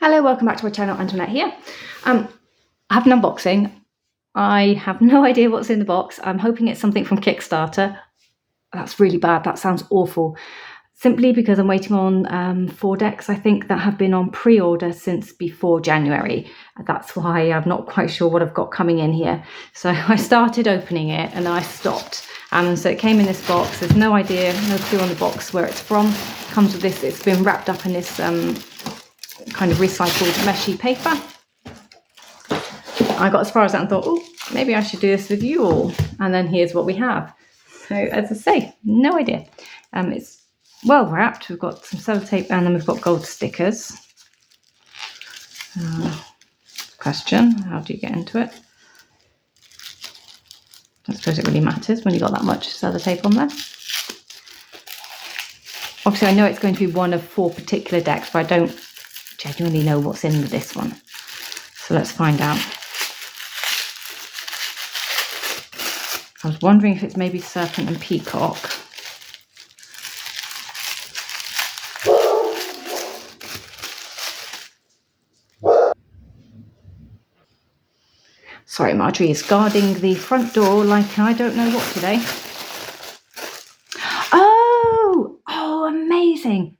Hello, welcome back to my channel. Antoinette here. I have an unboxing. I have no idea what's in the box. I'm hoping it's something from Kickstarter. That's really bad. That sounds awful. Simply because I'm waiting on 4 decks, I think, that have been on pre-order since before January. That's why I'm not quite sure what I've got coming in here. So I started opening it and then I stopped. And so it came in this box. There's no idea, no clue on the box where it's from. It comes with this. It's been wrapped up in this kind of recycled meshy paper. I got as far as that and thought, oh, maybe I should do this with you all. And then here's what we have. So as I say, no idea. It's well wrapped. We've got some sellotape and then we've got gold stickers. Question, how do you get into it? I suppose it really matters when you've got that much sellotape on there. Obviously, I know it's going to be one of 4 particular decks, but I don't genuinely know what's in this one. So let's find out. I was wondering if it's maybe Serpent and Peacock. Sorry, Marjorie is guarding the front door like I don't know what today. Oh, amazing.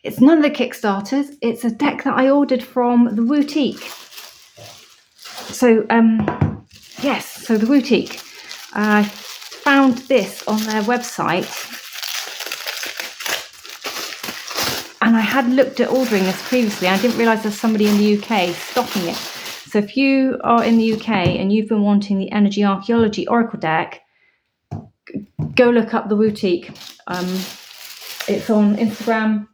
It's none of the Kickstarters. It's a deck that I ordered from the Boutique. So, yes, so the Boutique. I found this on their website. And I had looked at ordering this previously. I didn't realise there's somebody in the UK stocking it. So if you are in the UK and you've been wanting the Energy Archaeology Oracle deck, go look up the Boutique. It's on Instagram.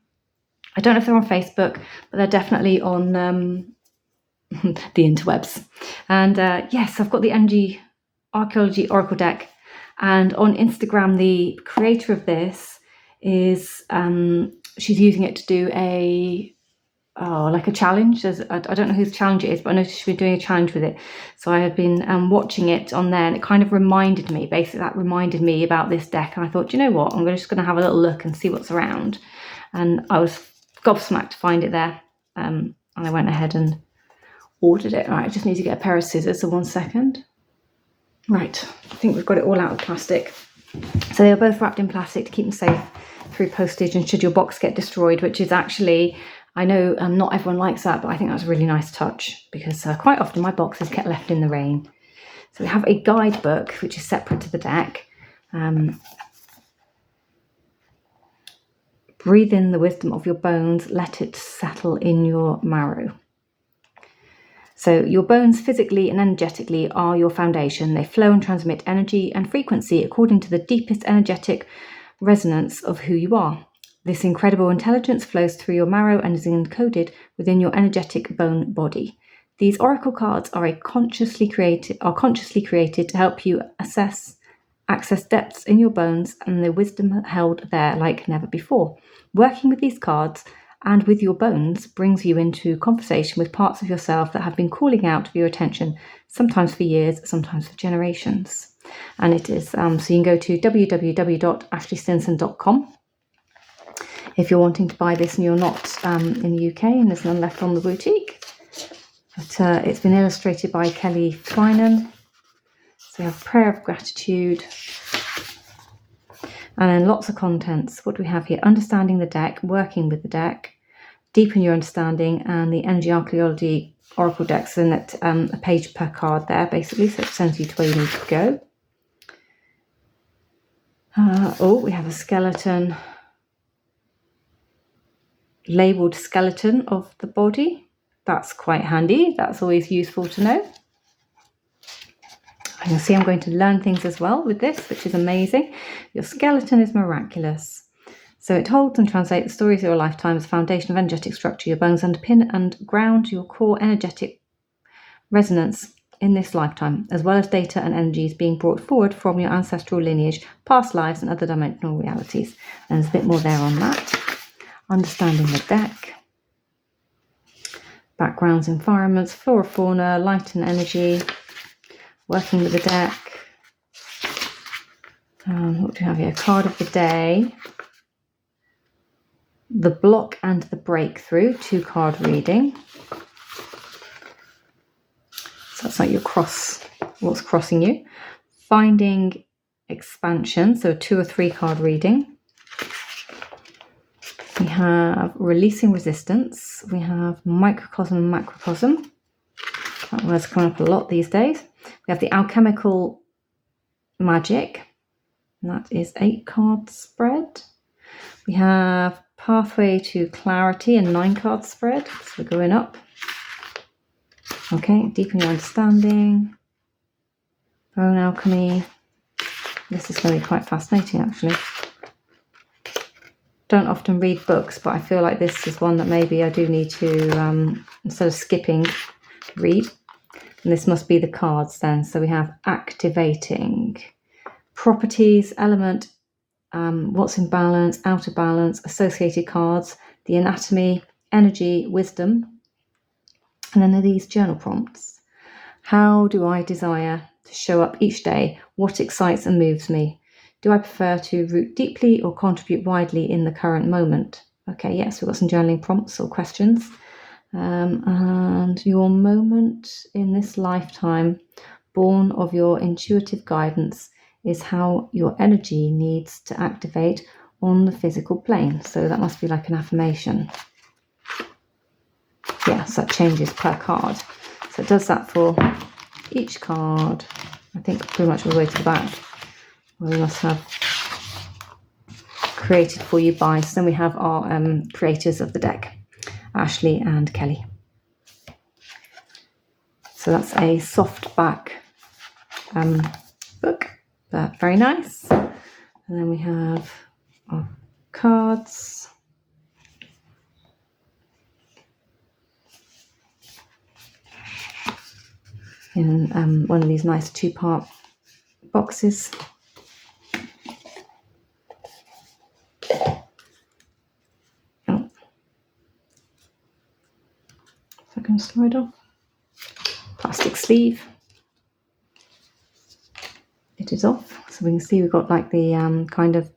I don't know if they're on Facebook, but they're definitely on the interwebs. And yes, I've got the Energy Archaeology Oracle deck. And on Instagram, the creator of this is, she's using it to do like a challenge. I don't know whose challenge it is, but I noticed she's been doing a challenge with it. So I had been watching it on there, and it kind of reminded me, about this deck. And I thought, you know what, I'm just going to have a little look and see what's around. And I was gobsmacked to find it there. And I went ahead and ordered it. All right, I just need to get a pair of scissors, so 1 second. Right, I think we've got it all out of plastic. So they are both wrapped in plastic to keep them safe through postage and should your box get destroyed, which is actually, I know not everyone likes that, but I think that's a really nice touch because quite often my boxes get left in the rain. So we have a guidebook, which is separate to the deck. Breathe in the wisdom of your bones, let it settle in your marrow. So your bones physically and energetically are your foundation. They flow and transmit energy and frequency according to the deepest energetic resonance of who you are. This incredible intelligence flows through your marrow and is encoded within your energetic bone body. These oracle cards are consciously created to help you access depths in your bones and the wisdom held there like never before. Working with these cards and with your bones brings you into conversation with parts of yourself that have been calling out for your attention, sometimes for years, sometimes for generations. And it is, so you can go to www.ashleystinson.com. if you're wanting to buy this and you're not in the UK and there's none left on the Boutique. But it's been illustrated by Kelly Finan. So we have prayer of gratitude. And then lots of contents. What do we have here? Understanding the deck, working with the deck, deepen your understanding, and the Energy Archaeology Oracle decks, and that a page per card there, basically, so it sends you to where you need to go. We have a skeleton, labelled skeleton of the body. That's quite handy. That's always useful to know. I can see I'm going to learn things as well with this, which is amazing. Your skeleton is miraculous. So it holds and translates the stories of your lifetime as a foundation of energetic structure. Your bones underpin and ground your core energetic resonance in this lifetime, as well as data and energies being brought forward from your ancestral lineage, past lives and other dimensional realities. And there's a bit more there on that. Understanding the deck. Backgrounds, environments, flora, fauna, light and energy. Working with the deck. What do we have here? Card of the day. The Block and the Breakthrough, 2-card reading. So that's like what's crossing you. Finding Expansion, so 2 or 3-card reading. We have Releasing Resistance. We have Microcosm and Macrocosm. That word's coming up a lot these days. We have the Alchemical Magic, and that is 8-card spread. We have Pathway to Clarity, a 9-card spread, so we're going up. Okay, Deepen Your Understanding, Bone Alchemy. This is going to be quite fascinating, actually. Don't often read books, but I feel like this is one that maybe I do need to, instead of skipping, read. And this must be the cards then. So we have Activating, Properties, Element, What's in Balance, Out of Balance, Associated Cards, the Anatomy, Energy, Wisdom. And then are these journal prompts. How do I desire to show up each day? What excites and moves me? Do I prefer to root deeply or contribute widely in the current moment? Okay, yes, we've got some journaling prompts or questions. And your moment in this lifetime, born of your intuitive guidance, is how your energy needs to activate on the physical plane. So that must be like an affirmation. Yes, that changes per card. So it does that for each card, I think pretty much all the way to the back. We must have created for you by, so then we have our creators of the deck, Ashley and Kelly. So that's a softback book, but very nice. And then we have our cards. In one of these nice 2-part boxes. Oh. Second slide off. Plastic sleeve. It is off. So we can see we've got like the kind of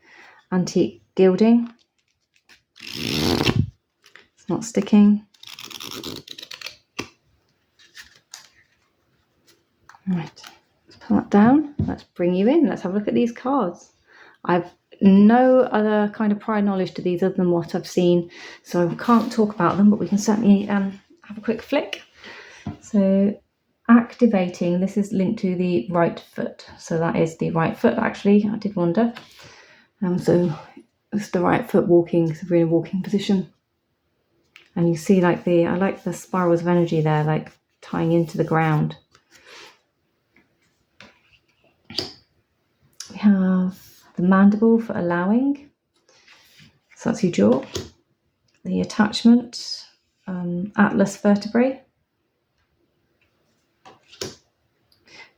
antique gilding. It's not sticking. Right, let's put that down. Let's bring you in. Let's have a look at these cards. I've no other kind of prior knowledge to these other than what I've seen, so I can't talk about them, but we can certainly have a quick flick. So activating, this is linked to the right foot. So that is the right foot, actually. I did wonder. So it's the right foot walking, so we're in a walking position. And you see like I like the spirals of energy there, like tying into the ground. We have the mandible for allowing, so that's your jaw. The attachment, atlas vertebrae.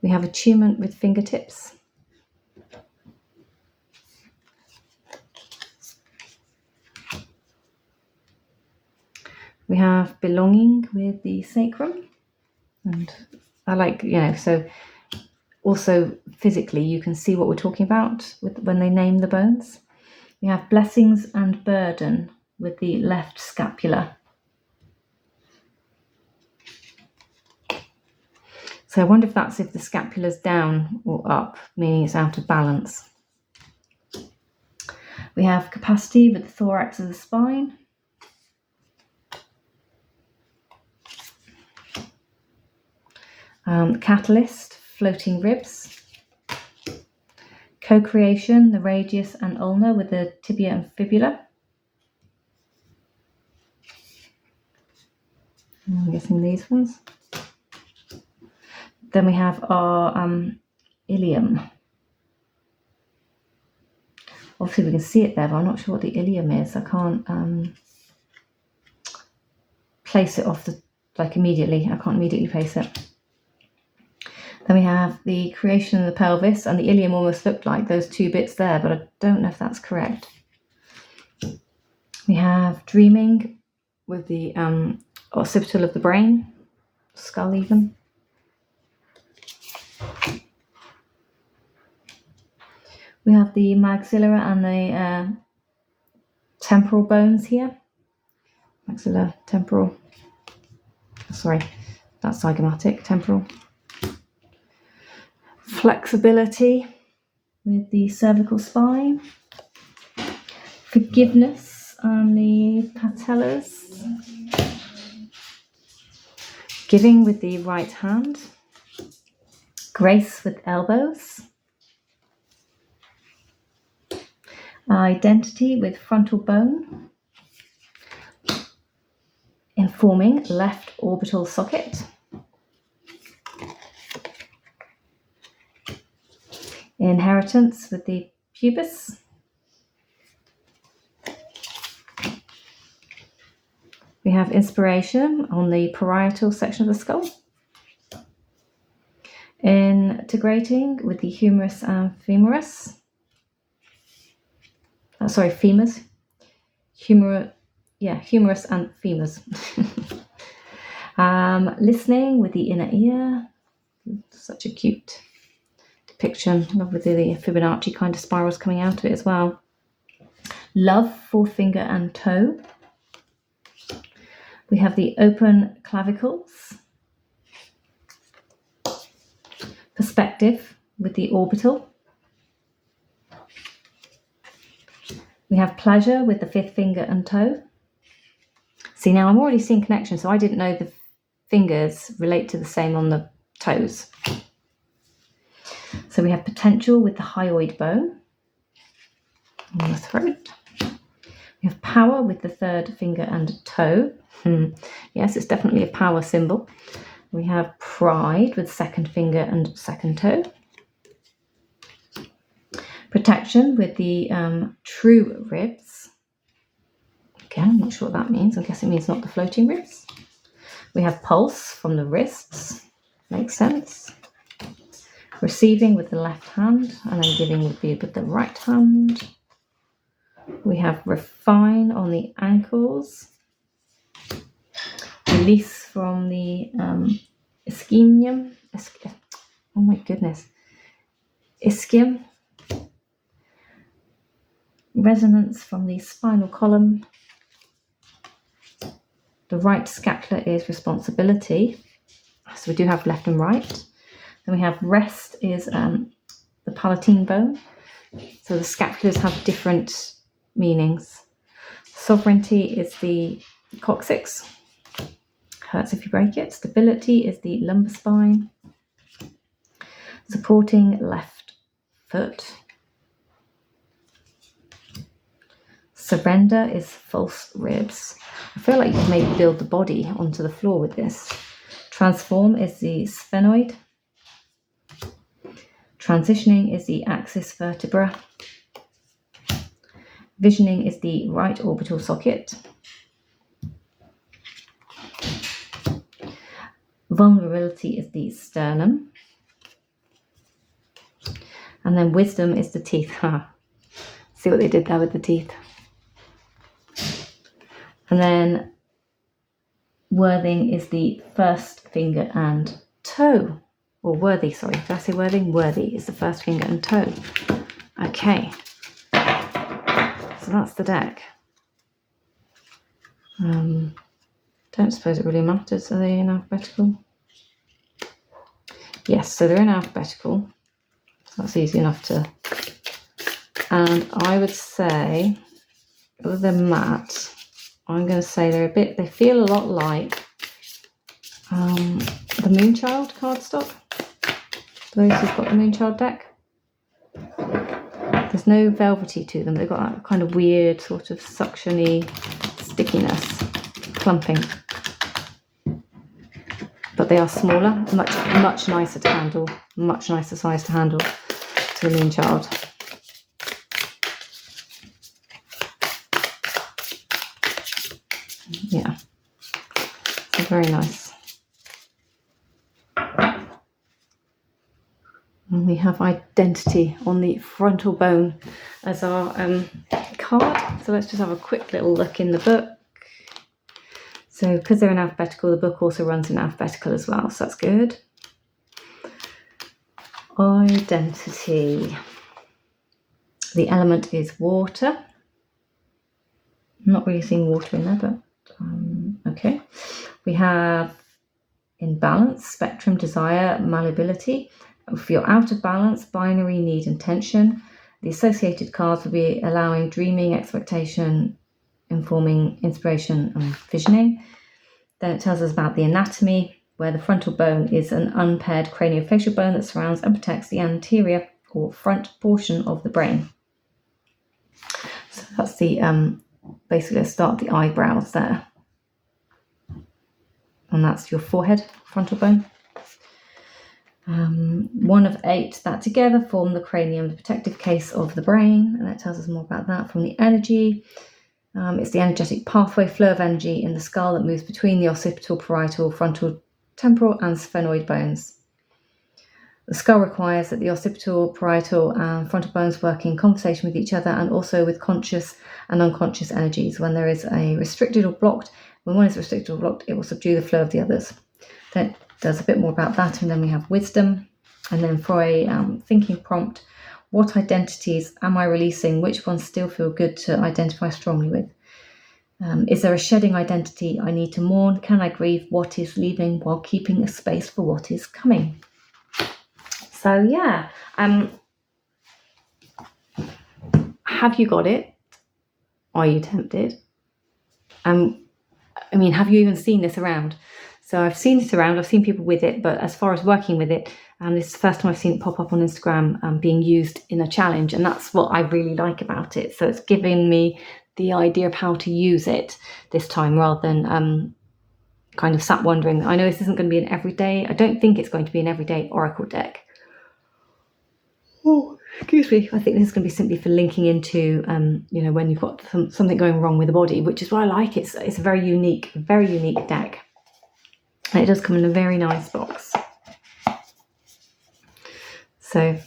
We have attunement with fingertips. We have belonging with the sacrum. And I like, so also physically you can see what we're talking about when they name the bones. We have blessings and burden with the left scapula. So I wonder if that's if the scapula's down or up, meaning it's out of balance. We have capacity with the thorax of the spine. Catalyst, floating ribs. Co-creation, the radius and ulna with the tibia and fibula. I'm guessing these ones. Then we have our ilium. Obviously we can see it there, but I'm not sure what the ilium is. I can't place it off immediately. I can't immediately place it. Then we have the creation of the pelvis, and the ilium almost looked like those 2 bits there, but I don't know if that's correct. We have dreaming with the occipital of the brain, skull even. We have the maxilla and the temporal bones here. Maxilla temporal. Sorry, that's zygomatic, temporal. Flexibility with the cervical spine. Forgiveness on the patellas. Giving with the right hand. Grace with elbows. Identity with frontal bone. Informing left orbital socket. Inheritance with the pubis. We have inspiration on the parietal section of the skull. Integrating with the humerus and femurs. Femurs. Humerus and femurs. Listening with the inner ear. Such a cute depiction. Love with the Fibonacci kind of spirals coming out of it as well. Love, forefinger and toe. We have the open clavicles. Perspective with the orbital. We have pleasure with the fifth finger and toe. See, now I'm already seeing connection, so I didn't know the fingers relate to the same on the toes. So we have potential with the hyoid bone on the throat. We have power with the third finger and toe. Yes, it's definitely a power symbol. We have pride with second finger and second toe. Protection with the true ribs. Again, I'm not sure what that means. I guess it means not the floating ribs. We have pulse from the wrists. Makes sense. Receiving with the left hand and then giving with the right hand. We have refine on the ankles. Release from the ischium. Oh my goodness. Ischium. Resonance from the spinal column. The right scapula is responsibility. So we do have left and right. Then we have rest is the palatine bone. So the scapulas have different meanings. Sovereignty is the coccyx. Hurts if you break it. Stability is the lumbar spine. Supporting left foot. Surrender is false ribs. I feel like you could maybe build the body onto the floor with this. Transform is the sphenoid. Transitioning is the axis vertebra. Visioning is the right orbital socket. Vulnerability is the sternum. And then wisdom is the teeth. See what they did there with the teeth. And then worthing is the first finger and toe. Or worthy, sorry. Did I say worthing? Worthy is the first finger and toe. Okay. So that's the deck. Don't suppose it really matters. Are they in alphabetical? Yes, so they're in alphabetical. So that's easy enough to... And I would say, other than that, I'm going to say they feel a lot like the Moonchild cardstock. Those who've got the Moonchild deck. There's no velvety to them. They've got that kind of weird sort of suction-y stickiness, clumping. But they are smaller, much nicer to handle, much nicer size to handle to the Moonchild. Yeah, so very nice. And we have identity on the frontal bone as our card. So let's just have a quick little look in the book. So because they're in alphabetical, the book also runs in alphabetical as well, so that's good. Identity. The element is water. I'm not really seeing water in there, but okay. We have in balance, spectrum, desire, malleability. If you're out of balance, binary, need, and tension. The associated cards will be allowing dreaming, expectation, informing, inspiration, and visioning. Then it tells us about the anatomy, where the frontal bone is an unpaired craniofacial bone that surrounds and protects the anterior or front portion of the brain. So that's the basically start the eyebrows there. And that's your forehead, frontal bone. 1 of 8 that together form the cranium, the protective case of the brain, and that tells us more about that. From the energy, it's the energetic pathway, flow of energy in the skull that moves between the occipital, parietal, frontal, temporal, and sphenoid bones. The skull requires that the occipital, parietal, and frontal bones work in conversation with each other and also with conscious and unconscious energies. When there is a restricted or blocked, when one is restricted or blocked, it will subdue the flow of the others. Then it does a bit more about that, and then we have wisdom. And then for a thinking prompt, what identities am I releasing? Which ones still feel good to identify strongly with? Is there a shedding identity I need to mourn? Can I grieve what is leaving while keeping a space for what is coming? So yeah, have you got it? Are you tempted? I mean, have you even seen this around? So I've seen it around, I've seen people with it, but as far as working with it, this is the first time I've seen it pop up on Instagram being used in a challenge, and that's what I really like about it. So it's giving me the idea of how to use it this time rather than kind of sat wondering. I know this isn't going to be an everyday, I don't think it's going to be an everyday oracle deck. Oh, excuse me. I think this is going to be simply for linking into, when you've got something going wrong with the body, which is why I like it. It's a very unique deck. And it does come in a very nice box. So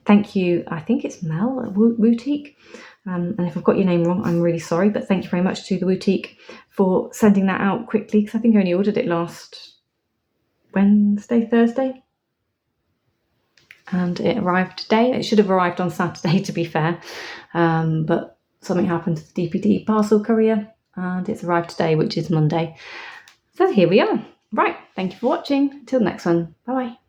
thank you. I think it's Mel at Wootique. And if I've got your name wrong, I'm really sorry. But thank you very much to the Wootique for sending that out quickly, because I think I only ordered it last Thursday. And it arrived today. It should have arrived on Saturday, to be fair. But something happened to the DPD parcel courier, and it's arrived today, which is Monday. So here we are. Right. Thank you for watching. Until the next one. Bye-bye.